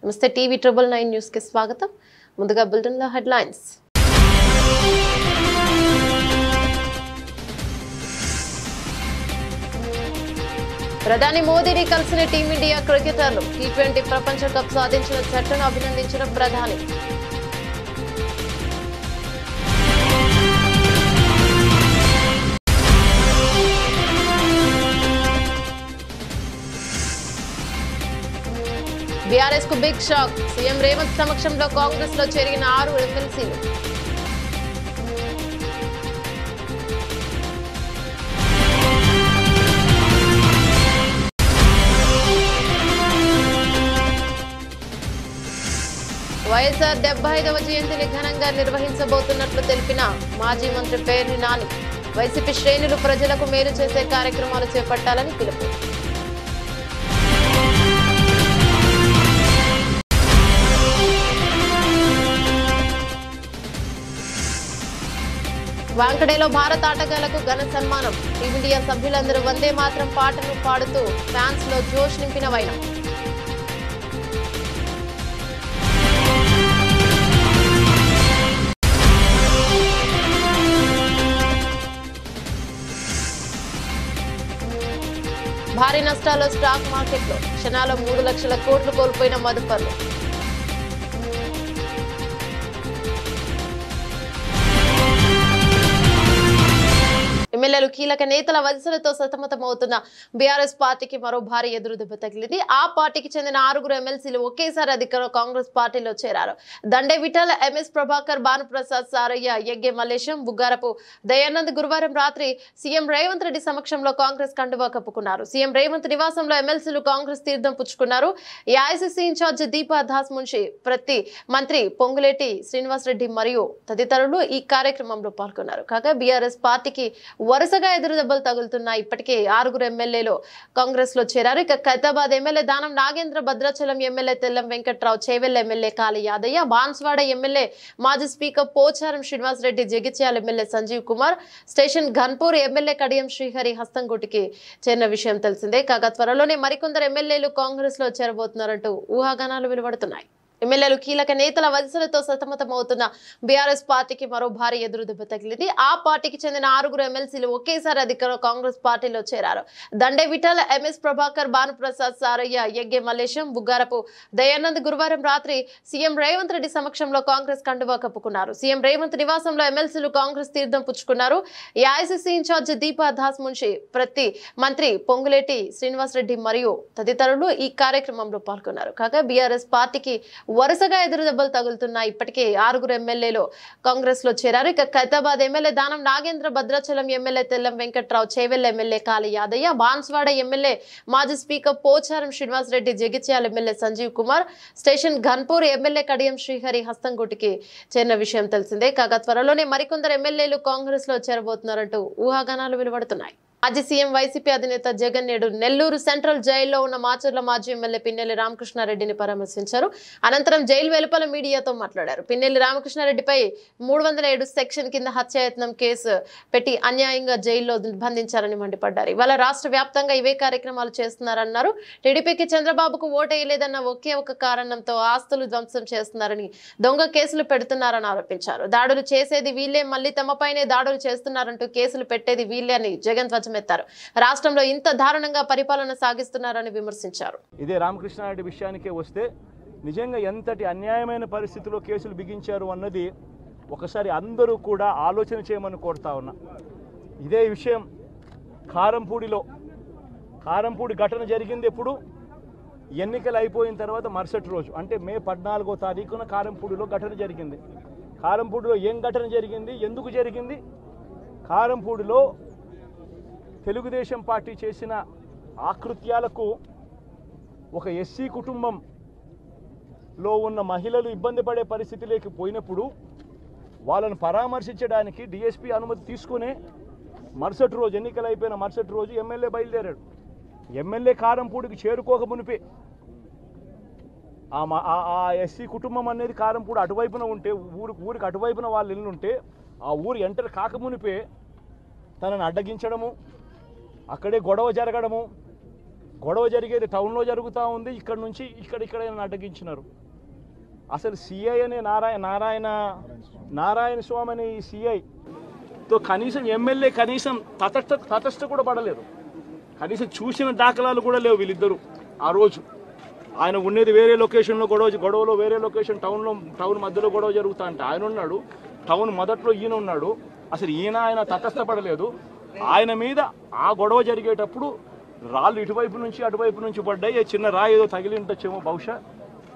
నమస్తే TV 999 news కి స్వాగతం. ముందుగా బులెటిన్ లో హెడ్లైన్స్. ప్రధాని మోదీని కలిసిన టీమిండియా క్రికెటర్లు టీ20 ప్రపంచ కప్ సాధించిన జట్టును అభినందించిన ప్రధాని. బీఆర్ఎస్ కు బిగ్ షాక్. సీఎం రేవంత్ సమక్షంలో కాంగ్రెస్ లో చేరిన 6 ఎమ్మెల్సీలు. వైఎస్ఆర్ 75వ జయంతిని ఘనంగా నిర్వహించబోతున్నట్లు తెలిపిన మాజీ మంత్రి పేర్ని నాని. వైసీపీ శ్రేణులు ప్రజలకు మేలు చేసే కార్యక్రమాలు చేపట్టాలని పిలుపు. వాంకడేలో భారత ఆటగాళ్లకు ఘన సన్మానం. టీమిండియా సభ్యులందరూ వందే మాత్రం పాటను పాడుతూ ఫ్యాన్స్ లో జోష్ నింపిన వైనం. భారీ నష్టాల్లో స్టాక్ మార్కెట్లో క్షణాల్లో 3 లక్షల కోట్లు కోల్పోయిన మదుపర్లు. ఎమ్మెల్యేలు కీలక నేతల వలసలతో సతమతమవుతున్న బీఆర్ఎస్ పార్టీకి మరో భారీ ఎదురుదెబ్బ తగిలింది. ఆ పార్టీకి చెందిన 6 ఎమ్మెల్సీలు ఒకేసారి అధికార కాంగ్రెస్ పార్టీలో చేరారు. దండే విఠల్, ఎంఎస్ ప్రభాకర్, భానుప్రసాద్, సారయ్య, యగ్గే మల్లేశం, బుగ్గారపు దయానంద్ గురువారం రాత్రి సీఎం రేవంత్ రెడ్డి సమక్షంలో కాంగ్రెస్ కండువా కప్పుకున్నారు. సీఎం రేవంత్ నివాసంలో ఎమ్మెల్సీలు కాంగ్రెస్ తీర్థం పుచ్చుకున్నారు. ఏఐసీసీ ఇన్ఛార్జ్ దీపా దాస్ మున్షి, ప్రతి మంత్రి పొంగులేటి శ్రీనివాసరెడ్డి మరియు తదితరులు ఈ కార్యక్రమంలో పాల్గొన్నారు. కాగా బీఆర్ఎస్ పార్టీకి వరుసగా ఎదురు దెబ్బలు తగులుతున్నాయి. ఇప్పటికే 6 ఎమ్మెల్యేలు కాంగ్రెస్ లో చేరారు. ఇక Khairatabad MLA Danam Nagender, Bhadrachalam MLA Tellam Venkat Rao, Chevella MLA Kale Yadaiah, Banswada MLA మాజీ speaker Pocharam Srinivasa Reddy, Jagtial MLA Sanjay Kumar, station Ghanpur MLA Kadiyam Srihari హస్తంగూటికి చేరిన విషయం తెలిసిందే. కాగా త్వరలోనే మరికొందరు ఎమ్మెల్యేలు కాంగ్రెస్ లో చేరబోతున్నారంటూ ఊహాగానాలు వెలువడుతున్నాయి. ఎమ్మెల్యేలు కీలక నేతల వలసలతో సతమతమవుతున్న బీఆర్ఎస్ పార్టీకి మరో భారీ ఎదురుదెబ్బ తగిలింది. ఆ పార్టీకి చెందిన 6 ఎమ్మెల్సీలు ఒకేసారి అధికార కాంగ్రెస్ పార్టీలో చేరారు. దండే విఠల్, ఎంఎస్ ప్రభాకర్, భానుప్రసాద్, సారయ్య, యగ్గే మల్లేశం, బుగ్గారపు దయానంద్ గురువారం రాత్రి సీఎం రేవంత్ రెడ్డి సమక్షంలో కాంగ్రెస్ కండువా కప్పుకున్నారు. సీఎం రేవంత్ నివాసంలో ఎమ్మెల్సీలు కాంగ్రెస్ తీర్థం పుచ్చుకున్నారు. ఏఐసీసీ ఇన్ఛార్జ్ దీపా దాస్ మున్షి, ప్రతి మంత్రి పొంగులేటి శ్రీనివాసరెడ్డి మరియు తదితరులు ఈ కార్యక్రమంలో పాల్గొన్నారు. కాగా బీఆర్ఎస్ పార్టీకి వరుసగా ఎదురు దెబ్బలు తగులుతున్నాయి. ఇప్పటికే 6 ఎమ్మెల్యేలు కాంగ్రెస్ లో చేరారు. ఇక Khairatabad MLA Danam Nagender, Bhadrachalam MLA Tellam Venkat Rao, Chevella MLA Kale Yadaiah, Banswada MLA మాజీ speaker Pocharam Srinivasa Reddy, Jagtial MLA Sanjay Kumar, station Ghanpur MLA Kadiyam Srihari హస్తంగూటికి చేరిన విషయం తెలిసిందే. కాగా త్వరలోనే మరికొందరు ఎమ్మెల్యేలు కాంగ్రెస్ లో చేరబోతున్నారంటూ ఊహాగానాలు వెలువడుతున్నాయి. మాజీ సీఎం వైసీపీ అధినేత జగన్ నేడు నెల్లూరు సెంట్రల్ జైల్లో ఉన్న మాచర్ల మాజీ ఎమ్మెల్యే పిన్నెల్లి రామకృష్ణారెడ్డిని పరామర్శించారు. అనంతరం జైలు వెలుపల మీడియాతో మాట్లాడారు. పిన్నెల్లి రామకృష్ణారెడ్డిపై 307 సెక్షన్ కింద హత్యాయత్నం కేసు పెట్టి అన్యాయంగా జైల్లో బంధించారని మండిపడ్డారు. ఇవాళ రాష్ట్ర వ్యాప్తంగా ఇవే కార్యక్రమాలు చేస్తున్నారన్నారు. టీడీపీకి చంద్రబాబుకు ఓటేయలేదన్న ఒకే ఒక కారణంతో ఆస్తులు ధ్వంసం చేస్తున్నారని, దొంగ కేసులు పెడుతున్నారని ఆరోపించారు. దాడులు చేసేది వీళ్లే, మళ్లీ తమపైనే దాడులు చేస్తున్నారంటూ కేసులు పెట్టేది వీళ్లే అని జగన్ ధ్వజమెత్తారు. రాష్ట్రంలో ఇంత దారుణంగా పరిపాలన సాగిస్తున్నారని విమర్శించారు. ఇదే రామకృష్ణారెడ్డి విషయానికే వస్తే నిజంగా ఎంతటి అన్యాయమైన పరిస్థితిలో కేసులు బిగించారు అన్నది ఒకసారి అందరూ కూడా ఆలోచన చేయమని కోరుతా ఉన్నా. ఇదే విషయం కారంపూడి ఘటన జరిగింది ఎప్పుడు? ఎన్నికలు అయిపోయిన తర్వాత మరుసటి రోజు, అంటే మే 14వ తారీఖున కారంపూడిలో ఘటన జరిగింది. కారంపూడిలో ఏం ఘటన జరిగింది, ఎందుకు జరిగింది? కారంపూడిలో తెలుగుదేశం పార్టీ చేసిన ఆకృత్యాలకు ఒక ఎస్సీ కుటుంబంలో ఉన్న మహిళలు ఇబ్బంది పడే పరిస్థితిలోకి పోయినప్పుడు వాళ్ళను పరామర్శించడానికి డిఎస్పీ అనుమతి తీసుకునే మరుసటి రోజు, ఎన్నికలు అయిపోయిన మరుసటి రోజు ఎమ్మెల్యే బయలుదేరాడు. ఎమ్మెల్యే కారంపూడికి చేరుకోక మునిపే ఆ ఎస్సీ కుటుంబం అనేది కారంపూడి అటువైపున ఉంటే, ఊరికి అటువైపున వాళ్ళు ఇల్లు ఉంటే, ఆ ఊరు ఎంటర్ కాకమునిపే తనను అడ్డగించడము, అక్కడే గొడవ జరగడము, గొడవ జరిగేది టౌన్లో జరుగుతూ ఉంది, ఇక్కడ నుంచి ఇక్కడ అడ్డగించినారు. అసలు సిఐ అనే నారాయణ స్వామి అనే ఈ సిఐతో కనీసం ఎమ్మెల్యే కనీసం తటస్థ కూడా పడలేదు. కనీసం చూసిన దాఖలాలు కూడా లేవు వీళ్ళిద్దరూ. ఆ రోజు ఆయన ఉండేది వేరే లొకేషన్లో, గొడవలో వేరే లొకేషన్, టౌన్ మధ్యలో గొడవ జరుగుతా అంటే ఆయన ఉన్నాడు, టౌన్ మొదట్లో ఈయన ఉన్నాడు. అసలు ఆయన తటస్థపడలేదు. ఆయన మీద ఆ గొడవ జరిగేటప్పుడు రాళ్ళు ఇటువైపు నుంచి అటువైపు నుంచి పడ్డాయి. చిన్న రాయి ఏదో తగిలి ఉండొచ్చేమో బహుశా,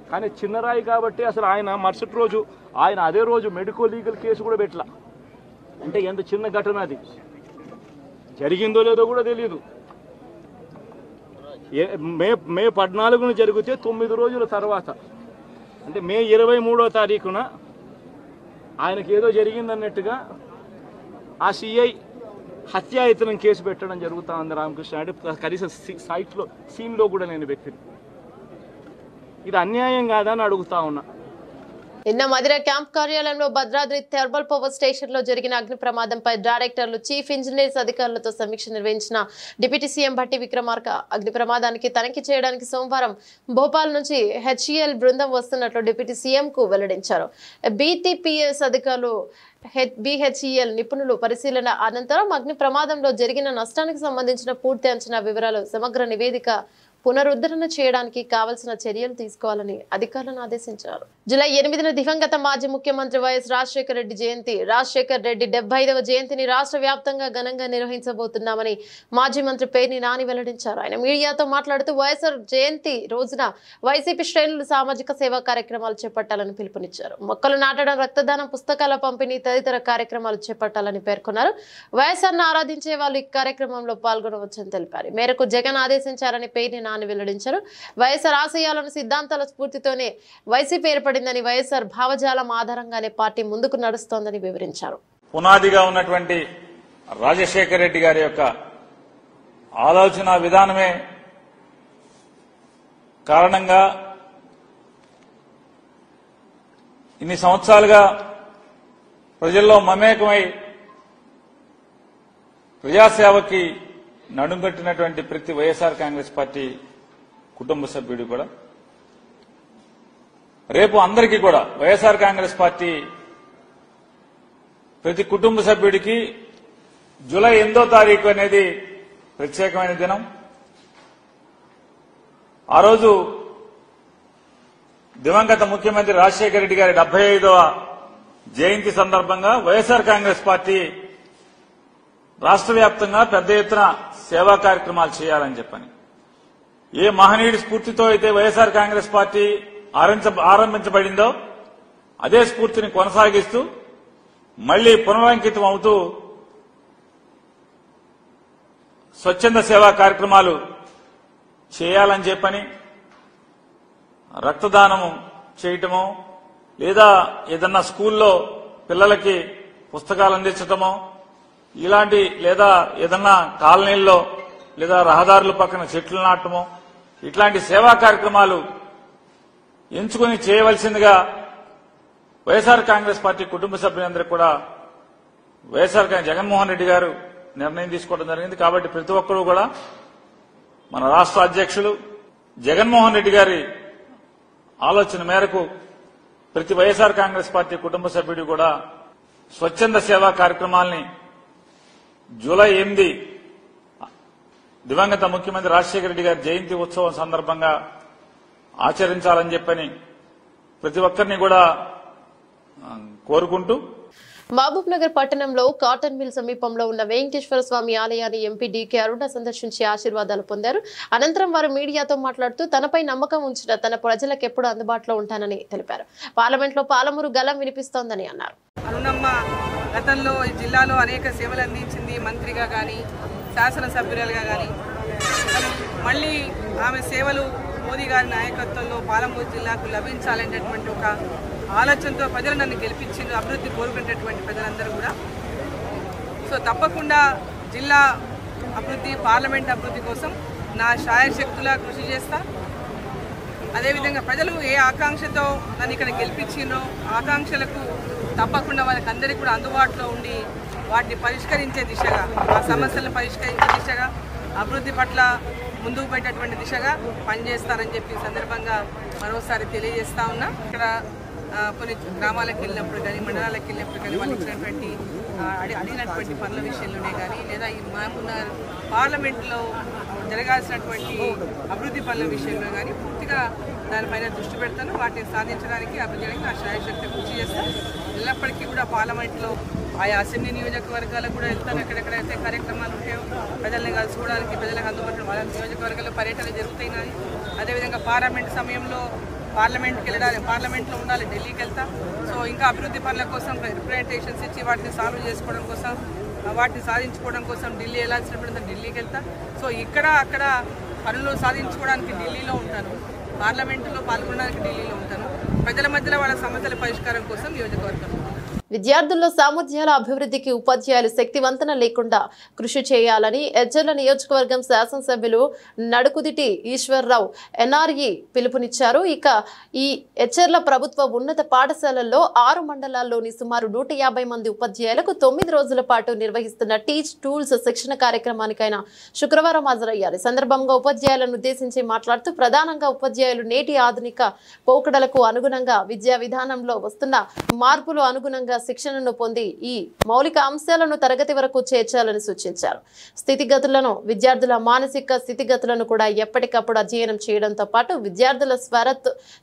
కానీ చిన్న రాయి కాబట్టి అసలు ఆయన మరుసటి రోజు అదే రోజు మెడికో లీగల్ కేసు కూడా పెట్టలా. అంటే ఎంత చిన్న ఘటన అది, జరిగిందో లేదో కూడా తెలియదు. మే 14న జరిగితే 9 రోజుల తర్వాత, అంటే మే 23వ తారీఖున ఆయనకి ఏదో జరిగిందన్నట్టుగా ఆ సిఐ హత్యాయతనం కేసు పెట్టడం జరుగుతూ ఉంది రామకృష్ణ. అంటే కనీసం సీన్లో కూడా నేను వ్యక్తిని. ఇది అన్యాయం కాదని అడుగుతా ఉన్నా. నిన్న మధిర క్యాంప్ కార్యాలయంలో భద్రాద్రి థర్మల్ పవర్ స్టేషన్ లో జరిగిన అగ్ని ప్రమాదంపై డైరెక్టర్లు, చీఫ్ ఇంజనీర్స్ అధికారులతో సమీక్ష నిర్వహించిన డిప్యూటీ సీఎం భట్టి విక్రమార్క అగ్ని ప్రమాదానికి తనిఖీ చేయడానికి సోమవారం భోపాల్ నుంచి హెచ్ఈఎల్ బృందం వస్తున్నట్లు డిప్యూటీ సీఎం కు వెల్లడించారు. బీటీపీఎస్ అధికారులు, బీహెచ్ఈఎల్ నిపుణులు పరిశీలన అనంతరం అగ్ని ప్రమాదంలో జరిగిన నష్టానికి సంబంధించిన పూర్తి అంచనా వివరాలు, సమగ్ర నివేదిక పునరుద్ధరణ చేయడానికి కావలసిన చర్యలు తీసుకోవాలని అధికారులను ఆదేశించారు. జూలై 8న దివంగత మాజీ ముఖ్యమంత్రి వైఎస్ రాజశేఖర రెడ్డి జయంతి. రాజశేఖర రెడ్డి 75వ జయంతిని రాష్ట్ర వ్యాప్తంగా ఘనంగా నిర్వహించబోతున్నామని మాజీ మంత్రి పేర్ని నాని వెల్లడించారు. ఆయన మీడియాతో మాట్లాడుతూ వైఎస్ఆర్ జయంతి రోజున వైసీపీ శ్రేణులు సామాజిక సేవా కార్యక్రమాలు చేపట్టాలని పిలుపునిచ్చారు. మొక్కలు నాటడం, రక్తదానం, పుస్తకాల పంపిణీ తదితర కార్యక్రమాలు చేపట్టాలని పేర్కొన్నారు. వైఎస్ఆర్ను ఆరాధించే వాళ్ళు ఈ కార్యక్రమంలో పాల్గొనవచ్చని తెలిపారు. ఈ మేరకు జగన్ ఆదేశించారని పేర్ని నాని వెల్లడించారు. వైఎస్ఆర్ ఆశయాలను, సిద్ధాంతాల స్ఫూర్తితోనే వైసీపీ ఏర్పడిందని, వైఎస్ఆర్ భావజాలం ఆధారంగానే పార్టీ ముందుకు నడుస్తోందని వివరించారు. పునాదిగా ఉన్నటువంటి రాజశేఖర రెడ్డి గారి యొక్క ఆలోచన విధానమే కారణంగా ఇన్ని సంవత్సరాలుగా ప్రజల్లో మమేకమై ప్రజాసేవకి నడుంకట్టినటువంటి ప్రతి వైఎస్ఆర్ కాంగ్రెస్ పార్టీ కుటుంబ సభ్యుడు కూడా రేపు అందరికీ కూడా వైఎస్ఆర్ కాంగ్రెస్ పార్టీ ప్రతి కుటుంబ సభ్యుడికి జూలై 8వ తారీఖు అనేది ప్రత్యేకమైన దినం. ఆ రోజు దివంగత ముఖ్యమంత్రి రాజశేఖర రెడ్డి గారి 75వ జయంతి సందర్భంగా వైఎస్ఆర్ కాంగ్రెస్ పార్టీ రాష్ట్ర వ్యాప్తంగా పెద్ద ఎత్తున సేవా కార్యక్రమాలు చేయాలని చెప్పని, ఏ మహనీయుడి స్ఫూర్తితో అయితే వైఎస్ఆర్ కాంగ్రెస్ పార్టీ ఆరంభించబడిందో అదే స్ఫూర్తిని కొనసాగిస్తూ మళ్లీ పునరంకితం అవుతూ స్వచ్ఛంద సేవా కార్యక్రమాలు చేయాలని చెప్పని, రక్తదానము చేయటమో లేదా ఏదన్నా స్కూల్లో పిల్లలకి పుస్తకాలు అందించటమో ఇలాంటి, లేదా ఏదన్నా కాలనీల్లో లేదా రహదారుల పక్కన చెట్లు నాటమో ఇట్లాంటి సేవా కార్యక్రమాలు ఎంచుకుని చేయవలసిందిగా వైఎస్ఆర్ కాంగ్రెస్ పార్టీ కుటుంబ సభ్యులందరికీ కూడా వైఎస్ఆర్ జగన్మోహన్ రెడ్డి గారు నిర్ణయం తీసుకోవడం జరిగింది. కాబట్టి ప్రతి ఒక్కరూ కూడా మన రాష్ట్ర అధ్యక్షులు జగన్మోహన్ రెడ్డి గారి ఆలోచన మేరకు ప్రతి వైఎస్ఆర్ కాంగ్రెస్ పార్టీ కుటుంబ సభ్యుడు కూడా స్వచ్ఛంద సేవా కార్యక్రమాల్ని జూలై 8 దివంగత ముఖ్యమంత్రి రాజశేఖర రెడ్డి గారి జయంతి ఉత్సవం సందర్భంగా ఆచరించాలని చెప్పని ప్రతి ఒక్కరిని కూడా కోరుకుంటూ, మహబూబ్ నగర్ పట్టణంలో కాటన్ మిల్ సమీపంలో ఉన్న వెంకటేశ్వర స్వామి ఆలయాన్ని ఎంపీ డీకే అరుణ సందర్శించి ఆశీర్వాదాలు పొందారు. అనంతరం వారు మీడియాతో మాట్లాడుతూ తనపై నమ్మకం ఉంచిన తన ప్రజలకు ఎప్పుడు అందుబాటులో ఉంటానని తెలిపారు. పార్లమెంట్లో పాలమూరు గలం వినిపిస్తోందని అన్నారు. అరుణమ్మ గతంలో ఈ జిల్లాలో అనేక సేవలు అందించింది, మంత్రిగా కానీ శాసనసభ్యురాలుగా కానీ. మళ్ళీ ఆమె సేవలు మోదీ గారి నాయకత్వంలో పాలమూరు జిల్లాకు లభించాలనేటటువంటి ఒక ఆలోచనతో ప్రజలు నన్ను గెలిపించింది, అభివృద్ధి కోరుకునేటటువంటి ప్రజలందరూ కూడా. సో తప్పకుండా జిల్లా అభివృద్ధి, పార్లమెంట్ అభివృద్ధి కోసం నా శాయశక్తులా కృషి చేస్తా. అదేవిధంగా ప్రజలు ఏ ఆకాంక్షతో నన్ను ఇక్కడ గెలిపించినో ఆకాంక్షలకు తప్పకుండా వాళ్ళకి అందరికీ కూడా అందుబాటులో ఉండి వాటిని పరిష్కరించే దిశగా, ఆ సమస్యలను పరిష్కరించే దిశగా, అభివృద్ధి పట్ల ముందుకు పెట్టేటువంటి దిశగా పనిచేస్తారని చెప్పి సందర్భంగా మరోసారి తెలియజేస్తా ఉన్నా. ఇక్కడ కొన్ని గ్రామాలకు వెళ్ళినప్పుడు కానీ మండలాలకు వెళ్ళినప్పుడు కానీ వాళ్ళు ఇచ్చినటువంటి అడిగినటువంటి పనుల విషయంలోనే కానీ లేదా ఈ మహబూబ్నగర్ పార్లమెంట్లో జరగాల్సినటువంటి అభివృద్ధి పనుల విషయంలో కానీ పూర్తిగా దానిపైన దృష్టి పెడతాను. వాటిని సాధించడానికి అభివృద్ధికి నా శాయశక్తి కృషి చేస్తాను. ఎల్లప్పటికీ కూడా పార్లమెంట్లో ఆయా అసెంబ్లీ నియోజకవర్గాలకు కూడా వెళ్తాను. ఎక్కడెక్కడైతే కార్యక్రమాలు ఉంటాయో ప్రజల్ని కలుసుకోవడానికి ప్రజలకు అందుబాటులో వాళ్ళ నియోజకవర్గాల్లో పర్యటనలు జరుగుతున్నాయి. అదేవిధంగా పార్లమెంట్ సమయంలో పార్లమెంట్కి వెళ్ళాలి, పార్లమెంట్లో ఉండాలి, ఢిల్లీకి వెళ్తా. సో ఇంకా అభివృద్ధి పనుల కోసం రిప్రజెంటేషన్స్ ఇచ్చి వాటిని సాల్వ్ చేసుకోవడం కోసం వాటిని సాధించుకోవడం కోసం ఢిల్లీ వెళ్ళాల్సినప్పుడు ఢిల్లీకి వెళ్తా. సో ఇక్కడ అక్కడ పనులు సాధించుకోవడానికి ఢిల్లీలో ఉంటాను, పార్లమెంటులో పాల్గొనడానికి ఢిల్లీలో ఉంటాను, ప్రజల మధ్యలో వాళ్ళ సమస్యల పరిష్కారం కోసం నియోజకవర్గం. విద్యార్థుల్లో సామర్థ్యాల అభివృద్ధికి ఉపాధ్యాయులు శక్తివంతన లేకుండా కృషి చేయాలని ఎజ్జర్ల నియోజకవర్గం శాసనసభ్యులు నడుకుదిటి ఈశ్వర్రావు ఎన్ఆర్ఈ పిలుపునిచ్చారు. ఇక ఈ ఎజ్జర్ల ప్రభుత్వ ఉన్నత పాఠశాలల్లో 6 మండలాల్లోని సుమారు 150 మంది ఉపాధ్యాయులకు 9 రోజుల పాటు నిర్వహిస్తున్న టీచ్ టూల్స్ శిక్షణ కార్యక్రమానికైనా శుక్రవారం హాజరయ్యారు. ఈ సందర్భంగా ఉపాధ్యాయులను ఉద్దేశించి మాట్లాడుతూ ప్రధానంగా ఉపాధ్యాయులు నేటి ఆధునిక పోకడలకు అనుగుణంగా విద్యా విధానంలో వస్తున్న మార్పులు అనుగుణంగా శిక్షణను పొంది ఈ మౌలిక అంశాలను తరగతి వరకు చేర్చాలని సూచించారు. స్థితిగతులను విద్యార్థుల మానసిక స్థితిగతులను కూడా ఎప్పటికప్పుడు అధ్యయనం చేయడంతో పాటు విద్యార్థుల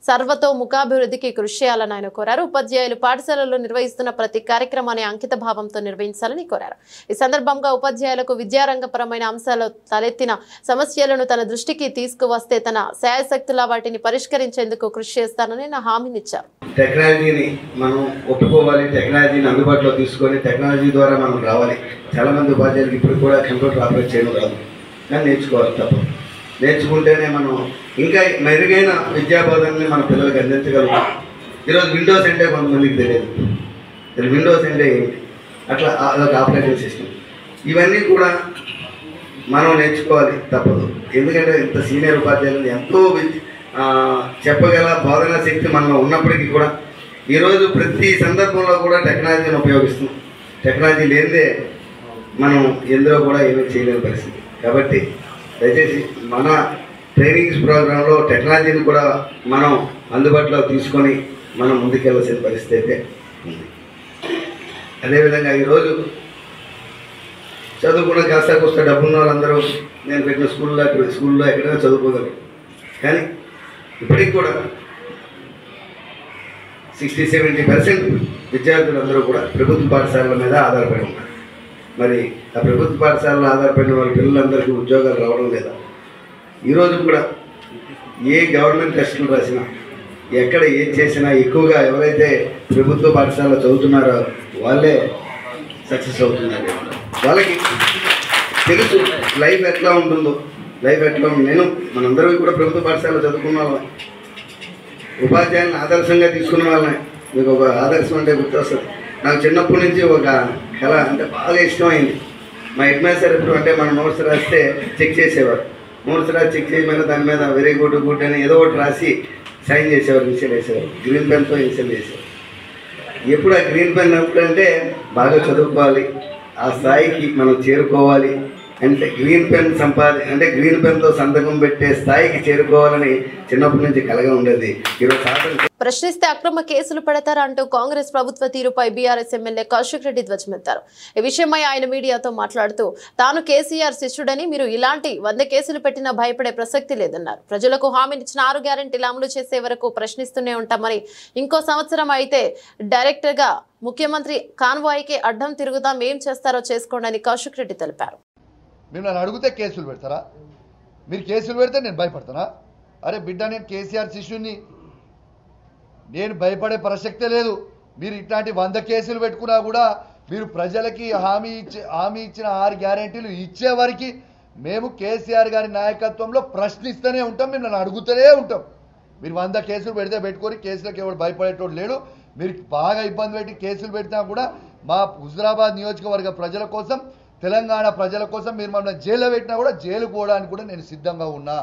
సర్వతోముఖాభివృద్ధికి కృషి చేయాలని ఆయన కోరారు. ఉపాధ్యాయులు పాఠశాలలో నిర్వహిస్తున్న ప్రతి కార్యక్రమాన్ని అంకిత భావంతో నిర్వహించాలని కోరారు. ఈ సందర్భంగా ఉపాధ్యాయులకు విద్యారంగపరమైన అంశాలు తలెత్తిన సమస్యలను తన దృష్టికి తీసుకువస్తే తన శాయశక్తులా వాటిని పరిష్కరించేందుకు కృషి చేస్తానని హామీనిచ్చారు. టెక్నాలజీని మనం ఒప్పుకోవాలి, టెక్నాలజీని అందుబాటులో తీసుకొని టెక్నాలజీ ద్వారా మనం రావాలి. చాలామంది ఉపాధ్యాయులకు ఇప్పుడు కూడా కంప్యూటర్ ఆపరేట్ చేయడం రాదు, కానీ నేర్చుకోవాలి తప్ప. నేర్చుకుంటేనే మనం ఇంకా మెరుగైన విద్యాబోధనని మన పిల్లలకి అందించగలుగుతాం. ఈరోజు విండోస్ అంటే కొంతమందికి తెలియదు, విండోస్ అంటే ఏంటి, అట్లా అదొక ఆపరేటింగ్ సిస్టమ్. ఇవన్నీ కూడా మనం నేర్చుకోవాలి తప్పదు. ఎందుకంటే ఇంత సీనియర్ ఉపాధ్యాయులు ఎంతో చెప్పగల బోధనా శక్తి మనలో ఉన్నప్పటికీ కూడా ఈరోజు ప్రతి సందర్భంలో కూడా టెక్నాలజీని ఉపయోగిస్తున్నాం. టెక్నాలజీ లేనిదే మనం ఎందులో కూడా ఏమీ చేయలేని పరిస్థితి. కాబట్టి దయచేసి మన ట్రైనింగ్స్ ప్రోగ్రాంలో టెక్నాలజీని కూడా మనం అందుబాటులో తీసుకొని మనం ముందుకెళ్ళాల్సిన పరిస్థితి అయితే ఉంది. అదేవిధంగా ఈరోజు చదువుకున్న కాస్త వస్తే డబ్బున్న వాళ్ళందరూ నేను పెట్టిన స్కూల్లో ఎక్కడైనా చదువుకోగలరు. కానీ ఇప్పటికి కూడా 60-70% విద్యార్థులందరూ కూడా ప్రభుత్వ పాఠశాలల మీద ఆధారపడి ఉన్నారు. మరి ఆ ప్రభుత్వ పాఠశాలలో ఆధారపడిన వాళ్ళ పిల్లలందరికీ ఉద్యోగాలు రావడం లేదా? ఈరోజు కూడా ఏ గవర్నమెంట్ టెస్టులు రాసినా, ఎక్కడ ఏం చేసినా ఎక్కువగా ఎవరైతే ప్రభుత్వ పాఠశాలలో చదువుతున్నారో వాళ్ళే సక్సెస్ అవుతున్నారు. వాళ్ళకి తెలుసు లైఫ్ ఎట్లా ఉంటుందో, లైఫ్ ఎట్లా ఉంది. మనందరూ కూడా ప్రభుత్వ పాఠశాలలో చదువుకున్న వాళ్ళని, ఉపాధ్యాయులను ఆదర్శంగా తీసుకున్న వాళ్ళని. మీకు ఒక ఆదర్శం అంటే గుర్తొస్తుంది. నాకు చిన్నప్పటి నుంచి ఒక కళ అంటే బాగా ఇష్టమైంది. మా హెడ్ మాస్టర్ ఎప్పుడు అంటే మనం నోట్స్ రాస్తే చెక్ చేసేవారు. నోట్స్ రాసి చెక్ చేయమని దాని మీద వెరీ గుడ్ గుడ్ అని ఏదో ఒకటి రాసి సైన్ చేసేవారు, ఇన్షియల్ వేసేవారు. గ్రీన్ పెన్తో ఇన్షియల్ వేసేవారు. ఎప్పుడు ఆ గ్రీన్ పెన్ ఎప్పుడంటే బాగా చదువుకోవాలి, ఆ స్థాయికి మనం చేరుకోవాలి అంటే గ్రీన్ పెన్తో సంతకం పెట్టే స్థాయికి చేరుకోవాలని చిన్నప్పటి నుంచి కలగా ఉండేది. ఈరోజు ప్రశ్నిస్తే అక్రమ కేసులు పెడతారంటూ కాంగ్రెస్ ప్రభుత్వ తీరుపై బీఆర్ఎస్ ఎమ్మెల్యే కౌశిక్ రెడ్డి ధ్వజమెత్తారు. ఈ విషయమై ఆయన మీడియాతో మాట్లాడుతూ తాను కేసీఆర్ శిష్యుడని, మీరు ఇలాంటి 100 కేసులు పెట్టినా భయపడే ప్రసక్తి లేదన్నారు. ప్రజలకు హామీనిచ్చిన 6 గ్యారెంటీలు అమలు చేసే వరకు ప్రశ్నిస్తూనే ఉంటామని, ఇంకో సంవత్సరం అయితే డైరెక్టర్ గా ముఖ్యమంత్రి కాన్వాయ్కి అడ్డం తిరుగుతాం, ఏం చేస్తారో చేసుకోండి అని కౌశిక్ రెడ్డి తెలిపారు. మీరు నన్ను అడిగితే కేసులు పెడతారా? మీరు కేసులు పెడితే నేను భయపడతానా? అరే బిడ్డ, నేను కేసీఆర్ శిష్యుని, నేను భయపడే ప్రసక్తే లేదు. మీరు ఇట్లాంటి 100 కేసులు పెట్టుకున్నా కూడా మీరు ప్రజలకి హామీ ఇచ్చిన 6 గ్యారెంటీలు ఇచ్చే వరకు మేము కేసీఆర్ గారి నాయకత్వంలో ప్రశ్నిస్తూనే ఉంటాం, మేము నన్ను అడుగుతూనే ఉంటాం. మీరు 100 కేసులు పెడితే పెట్టుకొని కేసులకు ఎవరు భయపడేటోడు లేడు. మీరు బాగా ఇబ్బంది పెట్టి కేసులు పెట్టినా కూడా మా హుజురాబాద్ నియోజకవర్గ ప్రజల కోసం, తెలంగాణ ప్రజల కోసం మీరు మమ్మల్ని జైల్లో పెట్టినా కూడా జైలు పోవడానికి కూడా నేను సిద్ధంగా ఉన్నా.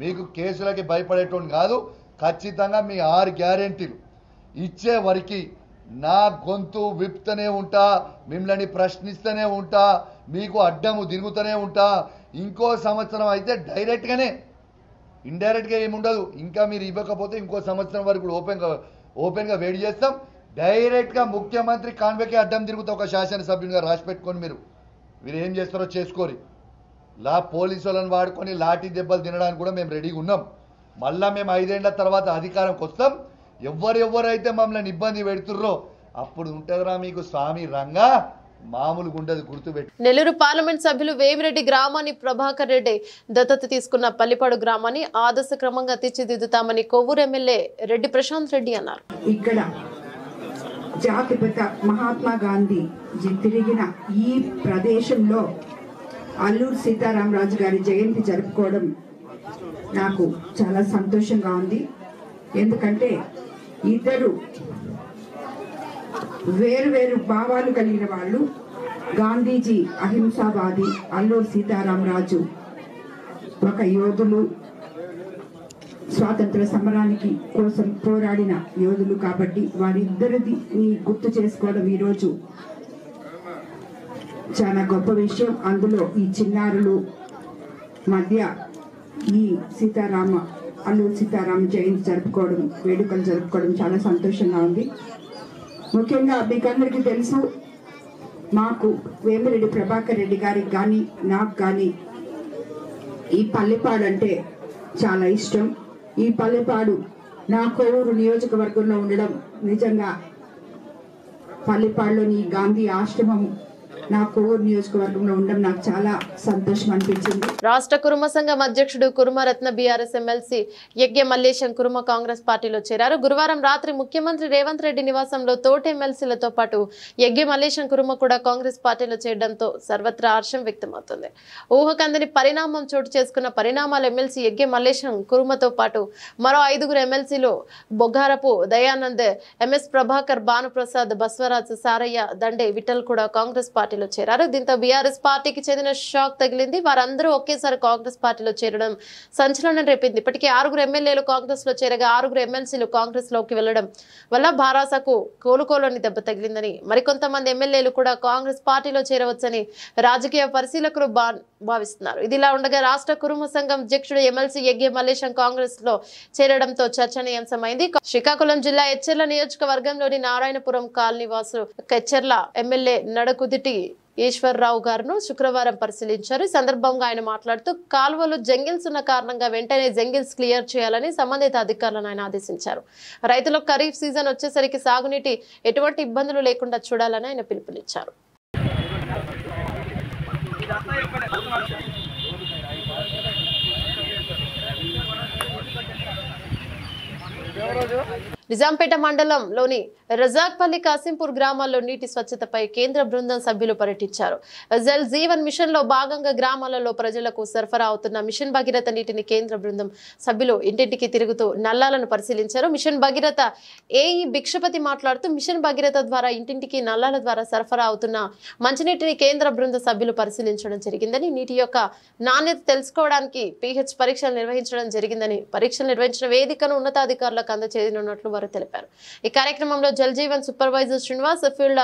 మీకు కేసులకి భయపడేటోని కాదు. ఖచ్చితంగా మీ 6 గ్యారెంటీలు ఇచ్చే వరకు నా గొంతు విప్తూనే ఉంటా, మిమ్మల్ని ప్రశ్నిస్తూనే ఉంటా, మీకు అడ్డము తిరుగుతూనే ఉంటా. ఇంకో సంవత్సరం అయితే డైరెక్ట్గానే, ఇండైరెక్ట్గా ఏముండదు. ఇంకా మీరు ఇవ్వకపోతే ఇంకో సంవత్సరం వరకు ఓపెన్గా వెయిట్ చేస్తాం. డైరెక్ట్గా ముఖ్యమంత్రి కాన్వేకే అడ్డం తిరుగుతా ఒక శాసనసభ్యునిగా రాసి పెట్టుకొని మీరు ఏం చేస్తారో చేసుకోరి. పోలీసు వాళ్ళని వాడుకొని లాఠీ దెబ్బలు తినడానికి కూడా మేము రెడీగా ఉన్నాం. మళ్ళా మేము 5 ఏళ్ల తర్వాత అధికారంకి వస్తాం. ఎవరైతే మమ్మల్ని ఇబ్బంది పెడుతుర్రో అప్పుడు ఉంటుందిరా మీకు స్వామి రంగా, మామూలుగా ఉండదు, గుర్తుపెట్టి. నెల్లూరు పార్లమెంట్ సభ్యులు వేమిరెడ్డి గ్రామాన్ని ప్రభాకర్ రెడ్డి దత్తత తీసుకున్న పల్లిపాడు గ్రామాన్ని ఆదర్శ క్రమంగా తీర్చిదిద్దుతామని కొవ్వూరు ఎమ్మెల్యే రెడ్డి ప్రశాంత్ రెడ్డి అన్నారు. ఇక్కడ జాతిపిత మహాత్మా గాంధీ తిరిగిన ఈ ప్రదేశంలో అల్లూరు సీతారామరాజు గారి జయంతి జరుపుకోవడం నాకు చాలా సంతోషంగా ఉంది. ఎందుకంటే ఇద్దరు వేరు భావాలు కలిగిన వాళ్ళు. గాంధీజీ అహింసావాది, అల్లూరు సీతారామరాజు ఒక యోధులు, స్వాతంత్ర సమరానికి కోసం పోరాడిన యోధులు. కాబట్టి వారిద్దరిది గుర్తు చేసుకోవడం ఈరోజు చాలా గొప్ప విషయం. అందులో ఈ చిన్నారులు మధ్య ఈ అల్లూరు సీతారామ జయంతి వేడుకలు జరుపుకోవడం చాలా సంతోషంగా ఉంది. ముఖ్యంగా మీకందరికీ తెలుసు, మాకు వేమిరెడ్డి ప్రభాకర్ రెడ్డి గారికి కానీ నాకు కానీ ఈ పల్లెపాడు అంటే చాలా ఇష్టం. ఈ పల్లెపాడు నా కొవ్వూరు నియోజకవర్గంలో ఉండడం, నిజంగా పల్లెపాడులోని గాంధీ ఆశ్రమం నా కొవ్వూరు నియోజకవర్గంలో ఉండడం నాకు చాలా సంతోషం అనిపించింది. రాష్ట్ర కురుమ సంఘం అధ్యక్షుడు కురుమరత్న బీఆర్ఎస్ ఎమ్మెల్సీ యజ్ఞ మల్లేశం కురుమ కాంగ్రెస్ పార్టీలో చేరారు. గురువారం రాత్రి ముఖ్యమంత్రి రేవంత్ రెడ్డి నివాసంలో తోటి ఎమ్మెల్సీలతో పాటు యజ్ఞ మల్లేశం కురుమ కూడా కాంగ్రెస్ పార్టీలో చేరడంతో సర్వత్రా హర్షం వ్యక్తమవుతుంది. ఊహకందని పరిణామం చోటు చేసుకున్న పరిణామాలు ఎమ్మెల్సీ యజ్ఞ మల్లేశం కురుమతో పాటు మరో 5 ఎమ్మెల్సీలు బొగ్గారపు దయానంద్, ఎంఎస్ ప్రభాకర్, భానుప్రసాద్, బస్వరాజ్, సారయ్య, దండే విఠల్ కూడా కాంగ్రెస్ పార్టీలో చేరారు. దీంతో బీఆర్ఎస్ పార్టీకి చెందిన షాక్ తగిలింది. వారందరూ ఒకేసారి కాంగ్రెస్ పార్టీలో చేరడం సంచలనం రేపింది. ఇప్పటికే 6 ఎమ్మెల్యేలు కాంగ్రెస్ లో చేరగా 6 ఎమ్మెల్సీలు కాంగ్రెస్ లోకి వెళ్లడం వల్ల భారాసకు కోలుకోలోని దెబ్బ తగిలిందని, మరికొంతమంది ఎమ్మెల్యేలు కూడా కాంగ్రెస్ పార్టీలో చేరవచ్చని రాజకీయ పరిశీలకులు భావిస్తున్నారు. ఇదిలా ఉండగా రాష్ట్ర కురుమ సంఘం అధ్యక్షుడు ఎమ్మెల్సీ యజ్ఞ మల్లేశం కాంగ్రెస్ లో చేరడంతో చర్చనీయాంశమైంది. శ్రీకాకుళం జిల్లా ఎచ్చెర్ల నియోజకవర్గంలోని నారాయణపురం కాలనీ వాసులు ఎచ్చెర్ల ఎమ్మెల్యే నడకుదిటి ఈశ్వర్రావు గారును శుక్రవారం పరిశీలించారు. ఈ సందర్భంగా ఆయన మాట్లాడుతూ కాలువలో జంగిల్స్ ఉన్న కారణంగా వెంటనే జంగిల్స్ క్లియర్ చేయాలని సంబంధిత అధికారులను ఆయన ఆదేశించారు. రైతులకు ఖరీఫ్ సీజన్ వచ్చేసరికి సాగునీటి ఎటువంటి ఇబ్బందులు లేకుండా చూడాలని ఆయన పిలుపునిచ్చారు. నిజాంపేట మండలంలోని రజాక్పల్లి, కాసింపూర్ గ్రామాల్లో నీటి స్వచ్ఛతపై కేంద్ర బృందం సభ్యులు పర్యటించారు. జల్ జీవన్ మిషన్ లో భాగంగా గ్రామాలలో ప్రజలకు సరఫరా అవుతున్న మిషన్ భగీరథ నీటిని కేంద్ర బృందం సభ్యులు ఇంటింటికి తిరుగుతూ నల్లాలను పరిశీలించారు. మిషన్ భగీరథ ఏఈ భిక్షపతి మాట్లాడుతూ మిషన్ భగీరథ ద్వారా ఇంటింటికి నల్లాల ద్వారా సరఫరా అవుతున్న మంచినీటిని కేంద్ర బృంద సభ్యులు పరిశీలించడం జరిగిందని, నీటి యొక్క నాణ్యత తెలుసుకోవడానికి పీహెచ్ పరీక్షలు నిర్వహించడం జరిగిందని, పరీక్షలు నిర్వహించిన వేదికను ఉన్నతాధికారులకు అందజేయనున్నట్లు వారు తెలిపారు. ఈ కార్యక్రమంలో Jal Jeevan supervisor Srinivas, field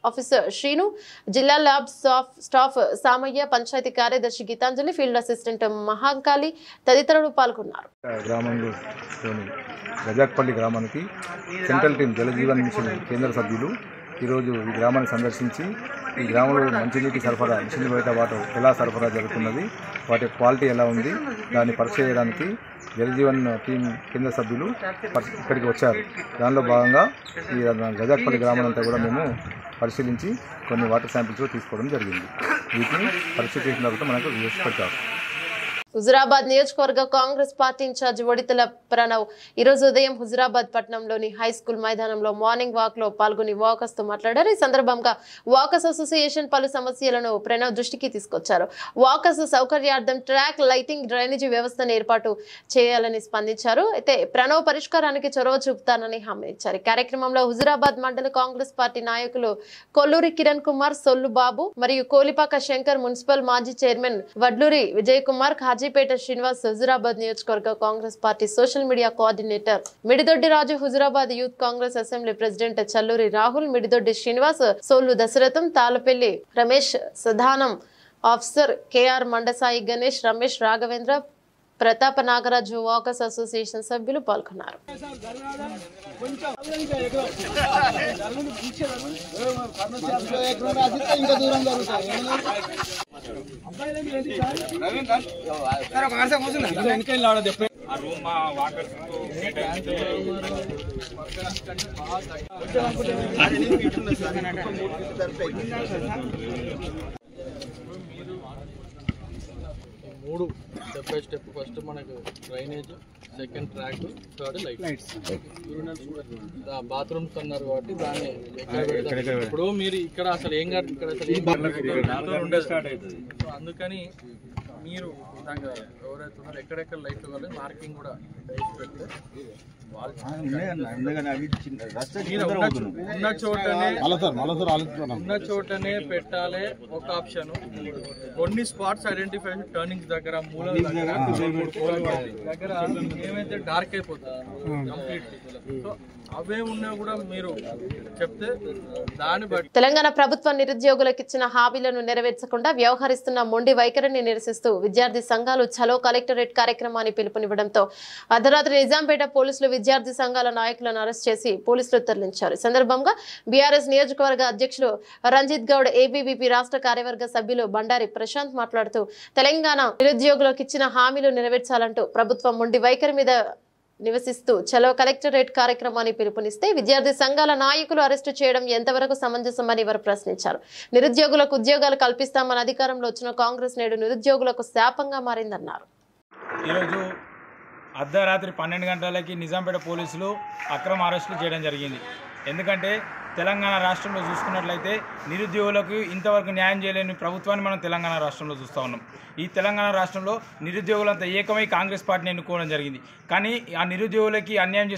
officer Srinu, జిల్లా ల్యాబ్ స్టాఫ్ సామయ్య, పంచాయతీ కార్యదర్శి గీతాంజలి, ఫీల్డ్ అసిస్టెంట్ మహాంకాళి తదితరులు పాల్గొన్నారు. రజాక్పల్లి గ్రామానికి central team Jal Jeevan machine కేంద్ర సభ్యులు ఈరోజు ఈ గ్రామాన్ని సందర్శించి ఈ గ్రామంలో మంచినీటి సరఫరా, మిషన్ బయట వాటర్ ఎలా సరఫరా జరుగుతున్నది, వాటి క్వాలిటీ ఎలా ఉంది, దాన్ని పరీక్ష చేయడానికి జలజీవన్ టీం కేంద్ర సభ్యులు ఇక్కడికి వచ్చారు. దానిలో భాగంగా ఈ రజాక్పల్లి గ్రామం అంతా కూడా మేము పరిశీలించి కొన్ని వాటర్ శాంపిల్స్ తీసుకోవడం జరిగింది. వీటిని పరీక్ష చేసిన తర్వాత మనకు రిజల్ట్స్ పెట్టారు. హుజురాబాద్ నియోజకవర్గ కాంగ్రెస్ పార్టీ ఇన్ఛార్జ్ వడితల ప్రణవ్ ఈరోజు ఉదయం హుజురాబాద్ పట్టణంలోని హై స్కూల్ మైదానంలో మార్నింగ్ వాక్ లో పాల్గొని వాకర్స్ తో మాట్లాడారు. ఈ సందర్భంగా వాకర్స్ అసోసియేషన్ పలు సమస్యలను ప్రణవ్ దృష్టికి తీసుకొచ్చారు. వాకర్స్ సౌకర్యార్థం ట్రాక్, లైటింగ్, డ్రైనేజీ వ్యవస్థను ఏర్పాటు చేయాలని స్పందించారు. అయితే ప్రణవ్ పరిష్కారానికి చొరవ చూపుతానని హామీ ఇచ్చారు. ఈ కార్యక్రమంలో హుజురాబాద్ మండల కాంగ్రెస్ పార్టీ నాయకులు కొల్లూరి కిరణ్ కుమార్, సొల్లు బాబు మరియు కోలిపాక శంకర్, మున్సిపల్ మాజీ చైర్మన్ వడ్లూరి విజయ్ కుమార్, కాజీపేట శ్రీనివాస్, హుజురాబాద్ నియోజకవర్గ Congress party social media coordinator Mididoddi Raju, Huzurabad youth Congress assembly president Challuri Rahul, Mididoddi Srinivas, Solu Dasharatham, Thalapalli Ramesh, Sadanam, officer KR Mandasai Ganesh, Ramesh, Raghavendra, Pratapa Nagaraju walkers association సభ్యులు పాల్గొన్నారు. మూడు స్టెప్ బై స్టెప్ ఫస్ట్ మనకు drainage, second track, third lights. Bathrooms అన్నారు కాబట్టి దాన్ని ఇప్పుడు మీరు ఇక్కడ అసలు ఏం కాదు, ఇక్కడ అసలు ఏం స్టార్ట్ అవుతుంది. సో అందుకని మీరు ఎవరైతే ఉన్నారో ఎక్కడెక్కడ లైట్లు కావాలి మార్కింగ్ కూడా పెడితే ఉన్న చోటనే పెట్టాలి ఒక ఆప్షన్. కొన్ని స్పాట్స్ ఐడెంటిఫై టర్నింగ్స్ దగ్గర, మూల దగ్గర ఏమైతే డార్క్ అయిపోతుంది కంప్లీట్లీ. సో అవే ఉన్నా కూడా మీరు చెప్తే దాన్ని బట్టి. తెలంగాణ ప్రభుత్వం నిరుద్యోగులకు ఇచ్చిన హామీలను నెరవేర్చకుండా వ్యవహరిస్తున్న మొండి వైఖరిని నిరసిస్తూ విద్యార్థి సంఘాలు చలో కలెక్టరేట్ కార్యక్రమాన్ని పిలుపునివ్వడంతో అర్ధరాత్రి నిజాంపేట పోలీసులు విద్యార్థి సంఘాల నాయకులను అరెస్ట్ చేసి పోలీసులు తరలించారు. ఈ సందర్భంగా బీఆర్ఎస్ నియోజకవర్గ అధ్యక్షులు రంజిత్ గౌడ్, ఏబీవీపీ రాష్ట్ర కార్యవర్గ సభ్యులు బండారి ప్రశాంత్ మాట్లాడుతూ తెలంగాణ నిరుద్యోగులకు ఇచ్చిన హామీలు నెరవేర్చాలంటూ ప్రభుత్వం మొండి వైఖరి మీద నివసిస్తూ చలో కలెక్టరేట్ కార్యక్రమాన్ని పిలుపునిస్తే విద్యార్థి సంఘాల నాయకులు అరెస్టు చేయడం ఎంతవరకు సమంజసమని వారు ప్రశ్నించారు. నిరుద్యోగులకు ఉద్యోగాలు కల్పిస్తామని అధికారంలో వచ్చిన కాంగ్రెస్ నేడు నిరుద్యోగులకు శాపంగా మారిందన్నారు. ఈరోజు అర్ధరాత్రి 12 గంటలకి నిజాంపేట పోలీసులు అక్రమ అరెస్టులు చేయడం జరిగింది. ఎందుకంటే తెలంగాణ రాష్ట్రంలో చూసుకున్నట్లయితే నిరుద్యోగులకు ఇంతవరకు న్యాయం చేయలేని ప్రభుత్వాన్ని మనం తెలంగాణ రాష్ట్రంలో చూస్తూ ఉన్నాం. ఈ తెలంగాణ రాష్ట్రంలో నిరుద్యోగులంతా ఏకమై కాంగ్రెస్ పార్టీని ఎన్నుకోవడం జరిగింది. కానీ ఆ నిరుద్యోగులకి అన్యాయం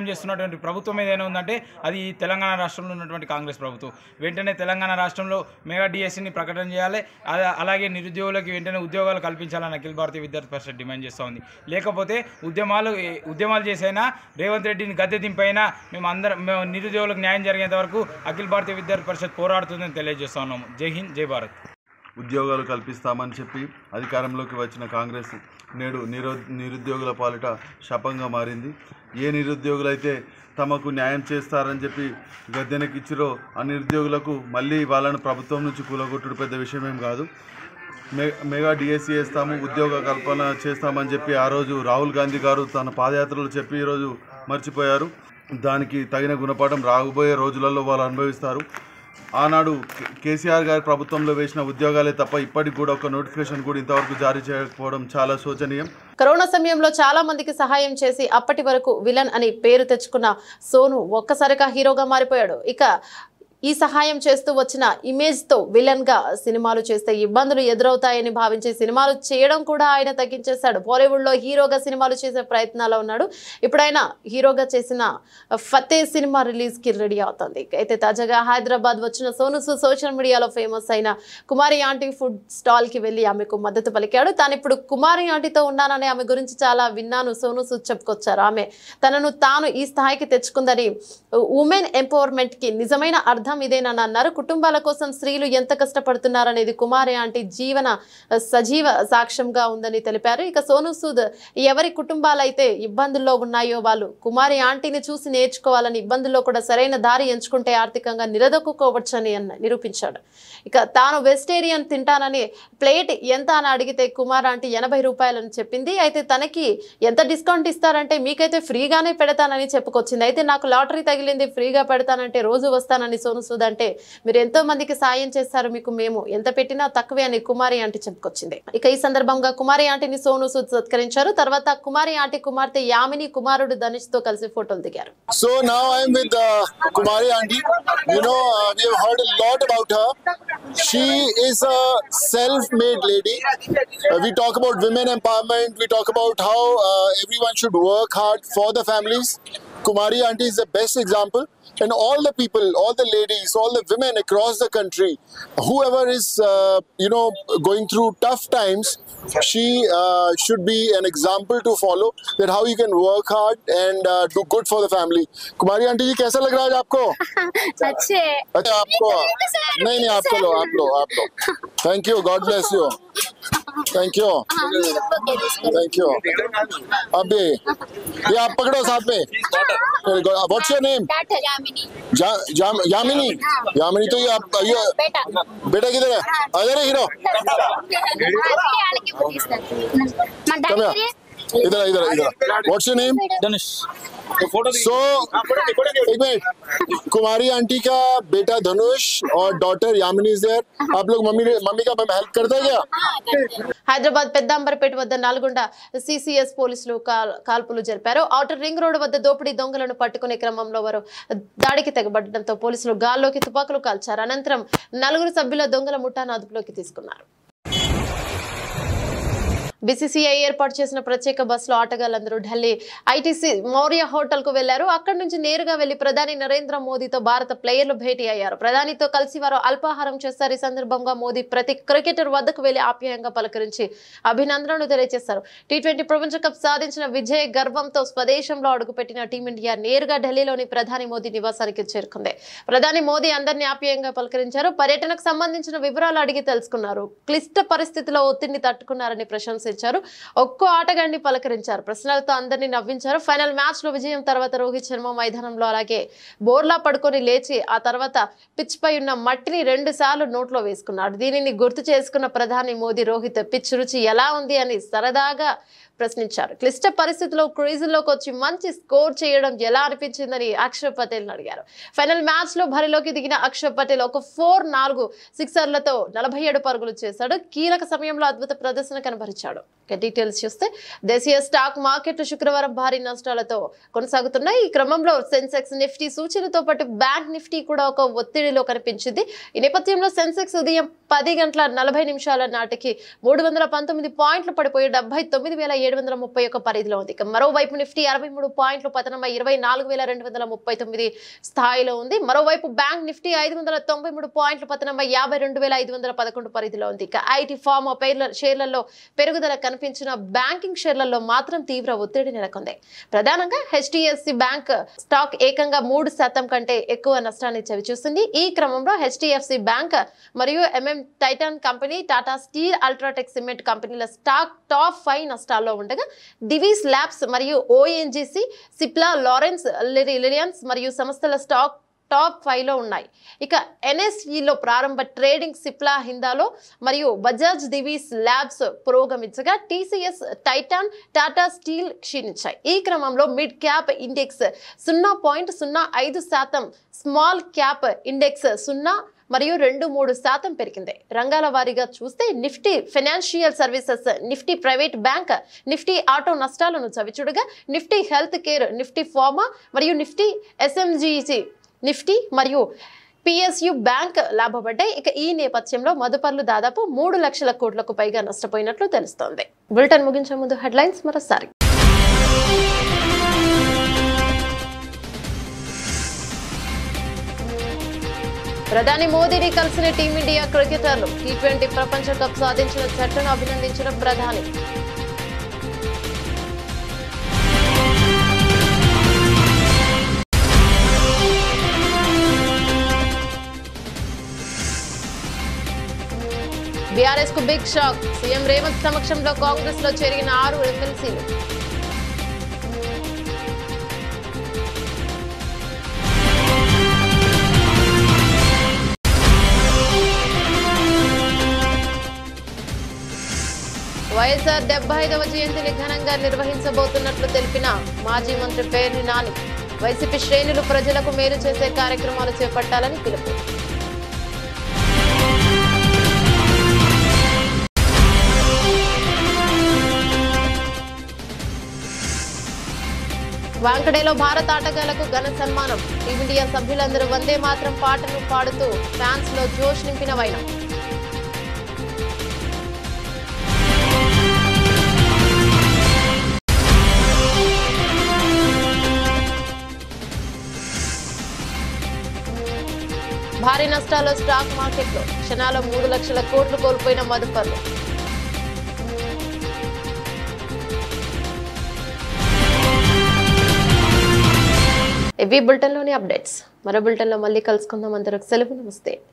చేస్తున్నటువంటి ప్రభుత్వం ఏదైనా ఉందంటే అది తెలంగాణ రాష్ట్రంలో ఉన్నటువంటి కాంగ్రెస్ ప్రభుత్వం. వెంటనే తెలంగాణ రాష్ట్రంలో మెగా డిఎస్సిని ప్రకటన చేయాలి. అలాగే నిరుద్యోగులకి వెంటనే ఉద్యోగాలు కల్పించాలని అఖిల భారతీయ విద్యార్థి పరిషత్ డిమాండ్ చేస్తూ ఉంది. లేకపోతే ఉద్యమాలు చేసైనా రేవంత్ రెడ్డిని గద్దె దింపైనా మేము నిరుద్యోగులకు న్యాయం జరిగేంత వరకు అఖిల భారతీయ విద్యార్థి పరిషత్ పోరాడుతుందని తెలియజేస్తా ఉన్నాము. జై హింద్, జై భారత్. ఉద్యోగాలు కల్పిస్తామని చెప్పి అధికారంలోకి వచ్చిన కాంగ్రెస్ నేడు నిరుద్యోగుల పాలిట శాపంగా మారింది. ఏ నిరుద్యోగులైతే తమకు న్యాయం చేస్తారని చెప్పి గద్దెనకిచ్చిరో ఆ నిరుద్యోగులకు మళ్ళీ వాళ్ళను ప్రభుత్వం నుంచి కూలగొట్టుడు పెద్ద విషయమేం కాదు. మెగా డిఎస్సి వేస్తాము, ఉద్యోగ కల్పన చేస్తామని చెప్పి ఆ రోజు రాహుల్ గాంధీ గారు తన పాదయాత్రలు చెప్పి ఈరోజు మర్చిపోయారు. దానికి తగిన గుణపాఠం రాబోయే రోజులలో వాళ్ళు అనుభవిస్తారు. ఆనాడు కేసీఆర్ గారి ప్రభుత్వంలో వేసిన ఉద్యోగాలే తప్ప ఇప్పటికి కూడా ఒక నోటిఫికేషన్ కూడా ఇంతవరకు జారీ చేయకపోవడం చాలా శోచనీయం. కరోనా సమయంలో చాలా మందికి సహాయం చేసి అప్పటి వరకు విలన్ అని పేరు తెచ్చుకున్న సోను ఒక్కసారిగా హీరోగా మారిపోయాడు. ఇక ఈ సహాయం చేస్తూ వచ్చిన ఇమేజ్ తో విలన్ గా సినిమాలు చేస్తే ఇబ్బందులు ఎదురవుతాయని భావించి సినిమాలు చేయడం కూడా ఆయన తగ్గించేశాడు. బాలీవుడ్ లో హీరోగా సినిమాలు చేసే ప్రయత్నాల్లో ఉన్నాడు. ఇప్పుడు ఆయన హీరోగా చేసిన ఫతే సినిమా రిలీజ్ కి రెడీ అవుతుంది. అయితే తాజాగా హైదరాబాద్ వచ్చిన సోను సూద్ సోషల్ మీడియాలో ఫేమస్ అయిన కుమారి ఆంటీ ఫుడ్ స్టాల్ కి వెళ్లి ఆమెకు మద్దతు పలికాడు. తాను ఇప్పుడు కుమారి ఆంటీతో ఉన్నానని ఆమె గురించి చాలా విన్నాను సోను సూద్ చెప్పుకొచ్చారు. ఆమె తాను ఈ స్థాయికి తెచ్చుకుందని, ఉమెన్ ఎంపవర్మెంట్ కి నిజమైన అర్థం ఇదేనని అన్నారు. కుటుంబాల కోసం స్త్రీలు ఎంత కష్టపడుతున్నారనేది కుమారి ఆంటీ జీవన సజీవ సాక్ష్యంగా ఉందని తెలిపారు. ఇక సోను సూద్ ఎవరి కుటుంబాలైతే ఇబ్బందుల్లో ఉన్నాయో వాళ్ళు కుమారి ఆంటీని చూసి నేర్చుకోవాలని, ఇబ్బందుల్లో కూడా సరైన దారి ఎంచుకుంటే ఆర్థికంగా నిలదొక్కుకోవచ్చని నిరూపించాడు. ఇక తాను వెజిటేరియన్ తింటానని ప్లేట్ ఎంత అని అడిగితే కుమార్ ఆంటీ 80 రూపాయలని చెప్పింది. అయితే తనకి ఎంత డిస్కౌంట్ ఇస్తారంటే మీకైతే ఫ్రీగానే పెడతానని చెప్పుకొచ్చింది. అయితే నాకు లాటరీ తగిలింది, ఫ్రీగా పెడతానంటే రోజు వస్తానని సోను సూద్ అంటే మీరు ఎంతో మందికి సాయం చేస్తారు, మీకు మేము ఎంత పెట్టినా తక్కువే అని కుమారి ఆంటీ చెప్పుకొచ్చింది. ఇక ఈ సందర్భంగా కుమారి ఆంటీని సోను సూద్ సత్కరించారు. తర్వాత కుమారి ఆంటీ కుమార్తె యామిని కుమారుడు ధనుష్ తో కలిసి ఫోటోలు దిగారు. So now I am with Kumari aunty. You know, we have heard a lot about her. She is a self-made lady. We talk about women empowerment. We talk about how everyone should work hard for the families. Kumari auntie is the best example, and all the people, all the ladies, all the women across the country, whoever is going through tough times, she should be an example to follow, that how you can work hard and do good for the family. Kumari auntie ji, कैसा लग रहा है आज आपको? अच्छे। अच्छा आपको? नहीं आप लो। Thank you, God bless you. Thank you. अभी ये आप पकड़ो साथ में। What's your name? Yamini. Yamini तो ये बेटा किधर है? अरे हीरो। इधर। What's your name? Dhanush. So, एक मिनट, कुमारी आंटी का बेटा धनुष और डॉटर यामिनी इज देयर। आप लोग मम्मी का हेल्प करते हैं क्या? హైదరాబాద్ పెద్దాంబరపేట వద్ద నల్గొండ సిసిఎస్ పోలీసులు కాల్పులు జరిపారు. ఔటర్ రింగ్ రోడ్ వద్ద దోపిడీ దొంగలను పట్టుకునే క్రమంలో వారు దాడికి తెగబడడంతో పోలీసులు గాల్లోకి తుపాకులు కాల్చారు. అనంతరం 4 సభ్యుల దొంగల ముఠాను అదుపులోకి తీసుకున్నారు. బీసీసీఐ ఏర్పాటు చేసిన ప్రత్యేక బస్సులో ఆటగాళ్లందరూ ఢిల్లీ ఐటీసీ మౌర్య హోటల్ కు వెళ్లారు. అక్కడి నుంచి నేరుగా వెళ్లి ప్రధాని నరేంద్ర మోదీతో భారత ప్లేయర్లు భేటీ అయ్యారు. ప్రధానితో కలిసి వారు అల్పాహారం చేస్తారు. ఈ సందర్భంగా మోదీ ప్రతి క్రికెటర్ వద్దకు వెళ్లి ఆప్యాయంగా పలకరించి అభినందనలు తెలియజేశారు. టీ20 ప్రపంచ కప్ సాధించిన విజయ గర్వంతో స్వదేశంలో అడుగుపెట్టిన టీమిండియా నేరుగా ఢిల్లీలోని ప్రధాని మోదీ నివాసానికి చేరుకుంది. ప్రధాని మోదీ అందరినీ ఆప్యాయంగా పలకరించారు. పర్యటనకు సంబంధించిన వివరాలు అడిగి తెలుసుకున్నారు. క్లిష్ట పరిస్థితిలో ఒత్తిడిని తట్టుకున్నారని ప్రశంసించారు. ఒక్కో ఆటగాడిని పలకరించారు. ప్రశ్నలతో అందరినీ నవ్వించారు. ఫైనల్ మ్యాచ్ లో విజయం తర్వాత రోహిత్ శర్మ మైదానంలో అలాగే బోర్లా పడుకొని లేచి ఆ తర్వాత పిచ్ పై ఉన్న మట్టిని 2 సార్లు నోట్లో వేసుకున్నాడు. దీనిని గుర్తు చేసుకున్న ప్రధాని మోదీ రోహిత్ పిచ్ రుచి ఎలా ఉంది అని సరదాగా ప్రశ్నించారు. క్లిష్ట పరిస్థితిలో క్రీజుల్లోకి వచ్చి మంచి స్కోర్ చేయడం ఎలా అనిపించిందని అక్షర్ పటేల్ అడిగారు. ఫైనల్ మ్యాచ్ లో బరిలోకి దిగిన అక్షర్ పటేల్ ఒక 4 సిక్సర్లతో 47 పరుగులు చేశాడు. కీలక సమయంలో అద్భుత ప్రదర్శన కనబరిచాడు. డీటెయిల్స్ చూస్తే దేశీయ స్టాక్ మార్కెట్ శుక్రవారం భారీ నష్టాలతో కొనసాగుతున్నాయి. ఈ క్రమంలో సెన్సెక్స్ నిఫ్టీ సూచీలతో పాటు బ్యాంక్ నిఫ్టీ కూడా ఒక ఒత్తిడిలో కనిపించింది. ఈ నేపథ్యంలో సెన్సెక్స్ ఉదయం 10:40 నాటికి 319 పాయింట్లు పడిపోయి 79,731 పరిధిలో ఉంది. మరోవైపు నిఫ్టీ 63 పాయింట్లు పతనమై 24,239 స్థాయిలో ఉంది. మరోవైపు బ్యాంక్ నిఫ్టీ 593 పాయింట్లు పతనమై 52,511 పరిధిలో ఉంది. ఇక ఐటీ ఫార్మా షేర్లలో పెరుగుదల కనిపించిన బ్యాంకింగ్ షేర్లలో మాత్రం తీవ్ర ఒత్తిడి నెలకొంది. ప్రధానంగా హెచ్డిఎఫ్సి బ్యాంక్ స్టాక్ ఏకంగా 3% కంటే ఎక్కువ నష్టాన్ని చవిచూస్తుంది. ఈ క్రమంలో హెచ్డిఎఫ్సి బ్యాంక్ మరియు Titan company, Tata steel, UltraTech cement కంపెనీల స్టాక్ టాప్ 5 నష్టాల్లో ఉండగా డివిస్ ల్యాబ్స్ మరియు ఓఎన్జీసీ, సిప్లా, లారెన్స్, రిలయన్స్ మరియు సంస్థల స్టాక్ టాప్ 5లో ఉన్నాయి. ఇక ఎన్ఎస్ఈలో ప్రారంభ ట్రేడింగ్ సిప్లా, హిందాలో మరియు బజాజ్ డివిస్ ల్యాబ్స్ పురోగమించగా టీసీఎస్, టైటాన్, టాటా స్టీల్ క్షీణించాయి. ఈ క్రమంలో mid cap index 0.05%, small cap index 0 మరియు 2-3% పెరిగింది. రంగాల వారీగా చూస్తే Nifty financial services, Nifty private bank, Nifty auto నష్టాలను చవిచూడగా Nifty health care, Nifty pharma మరియు నిఫ్టీ ఎస్ఎంజీసీ, నిఫ్టీ మరియు పిఎస్యు బ్యాంక్ లాభపడ్డాయి. ఇక ఈ నేపథ్యంలో మదుపర్లు దాదాపు 3 లక్షల కోట్లకు పైగా నష్టపోయినట్లు తెలుస్తోంది. బులెటిన్ ముగించే ముందు హెడ్లైన్స్ మరోసారి. ప్రధాని మోదీని కలిసిన టీమిండియా క్రికెటర్లు. టీ20 ప్రపంచ కప్ సాధించిన జట్టును అభినందించిన ప్రధాని. బీఆర్ఎస్ కు బిగ్ షాక్. సీఎం రేవంత్ సమక్షంలో కాంగ్రెస్ లో చేరిన 6 ఎమ్మెల్సీలు. వైఎస్ఆర్ 75వ జయంతిని ఘనంగా నిర్వహించబోతున్నట్లు తెలిపిన మాజీ మంత్రి పేర్ని నాని. వైసీపీ శ్రేణులు ప్రజలకు మేలు చేసే కార్యక్రమాలు చేపట్టాలని పిలుపు. వాంకడేలో భారత ఆటగాళ్లకు ఘన సన్మానం. టీమిండియా సభ్యులందరూ వందే మాత్రం పాటను పాడుతూ ఫ్యాన్స్ లో జోష్ నింపిన వైనం. నష్టాల్లో స్టాక్ మార్కెట్లో క్షణాల్లో 3 లక్షల కోట్లు కోల్పోయిన మదుపర్లు. ఇవి బులెటిన్లోని అప్డేట్స్. మరో బులెటిన్లో మళ్ళీ కలుసుకుందాం. అందరికి సెలవు. నమస్తే.